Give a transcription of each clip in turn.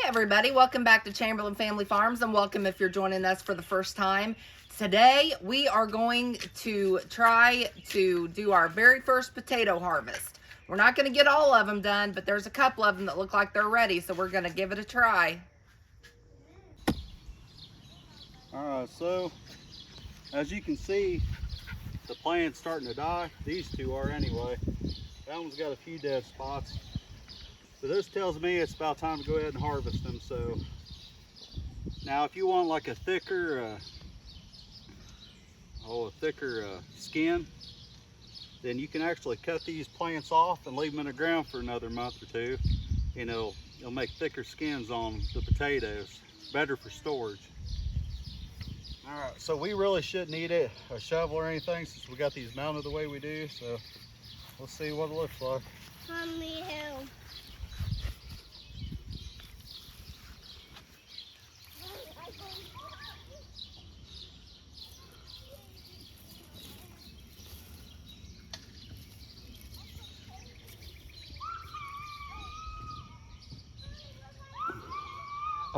everybody, welcome back to Chamberlain Family Farms, and welcome if you're joining us for the first time. Today we are going to try to do our very first potato harvest. We're not going to get all of them done, but there's a couple of them that look like they're ready, so we're going to give it a try. Alright, so as you can see, the plant's starting to die. These two are anyway. That one's got a few dead spots. So this tells me it's about time to go ahead and harvest them. So now if you want like a thicker skin, then you can actually cut these plants off and leave them in the ground for another month or two. You know, it'll make thicker skins on the potatoes. Better for storage. All right, so we really shouldn't need a shovel or anything since we got these mounted the way we do. So let's see what it looks like. Mommy, help.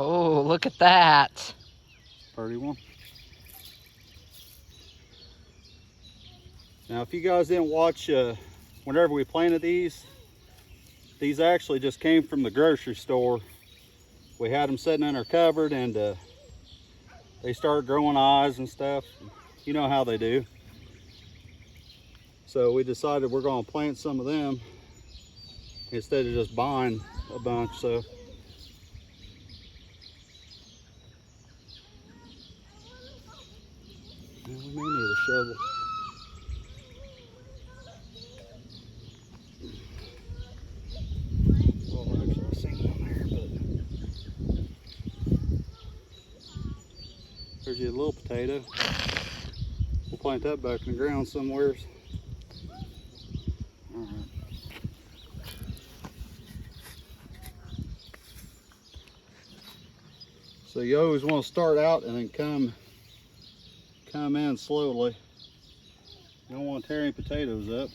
Oh, look at that. Pretty one. Now, if you guys didn't watch whenever we planted these actually just came from the grocery store. We had them sitting in our cupboard and they started growing eyes and stuff. You know how they do. So we decided we're going to plant some of them instead of just buying a bunch. So we may need a shovel. Well, actually, I seen one there, but there's your little potato. We'll plant that back in the ground somewhere. All right. So you always want to start out and then come in slowly. You don't want to tear any potatoes up.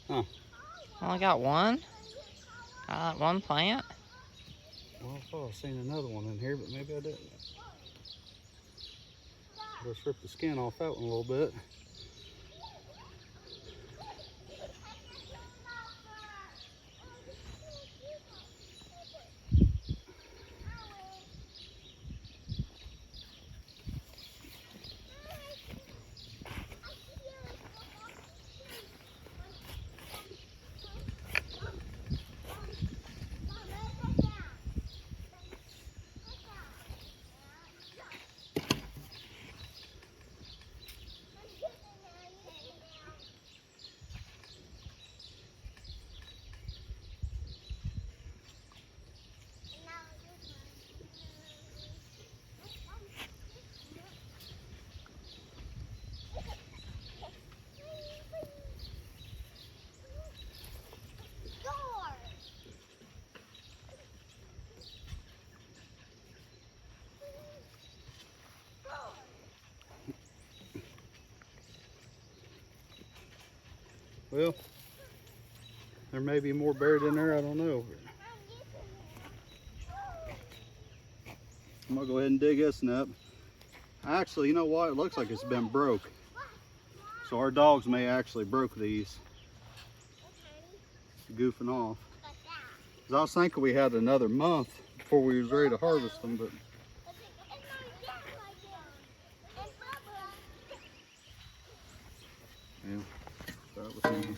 Huh. Only got one? Got one plant? Well, I thought I seen another one in here, but maybe I didn't. Let's rip the skin off that one a little bit. Well, there may be more buried in there, I don't know. I'm gonna go ahead and dig this one up. Actually, you know what? It looks like it's been broke. So our dogs may actually broke these. Goofing off. 'Cause I was thinking we had another month before we was ready to harvest them, but yeah, start with me.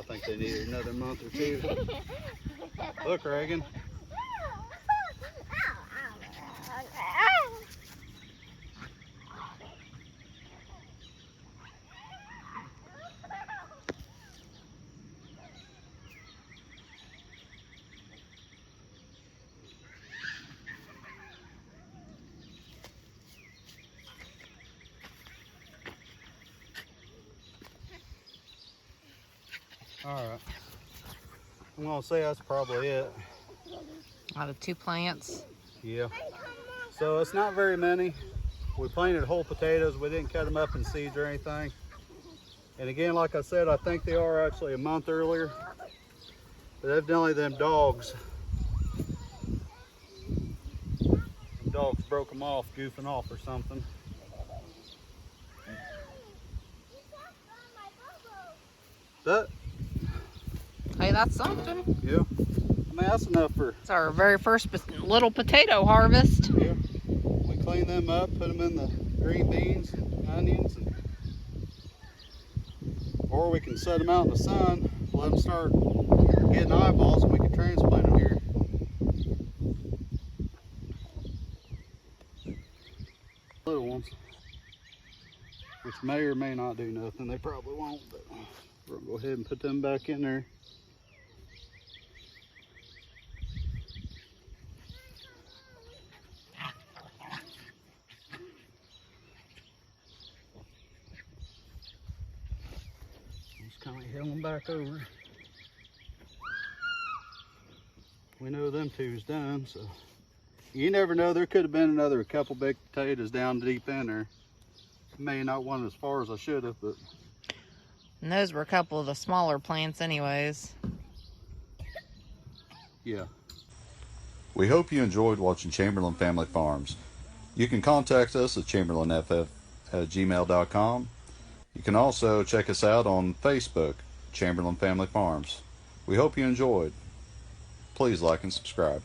think they need another month or two. Look, Reagan. All right. I'm gonna say that's probably it. Out of 2 plants. Yeah. So it's not very many. We planted whole potatoes. We didn't cut them up in seeds or anything. And again, like I said, I think they are actually a month earlier. But evidently them dogs broke them off, goofing off or something. That, Hey, that's something. yeah. I mean, that's enough for, It's our very first little potato harvest. yeah. We clean them up, put them in the green beans, onions, or we can set them out in the sun, let them start getting eyeballs, and we can transplant them here. Little ones, which may or may not do nothing. They probably won't, but we'll go ahead and put them back in there. Just kind of hill them back over. We know them two's done, so you never know. There could have been another couple big potatoes down deep in there. May not went as far as I should have, but And those were a couple of the smaller plants anyways. yeah. We hope you enjoyed watching Chamberlain Family Farms. You can contact us at chamberlainff@gmail.com. You can also check us out on Facebook, Chamberlain Family Farms. We hope you enjoyed. Please like and subscribe.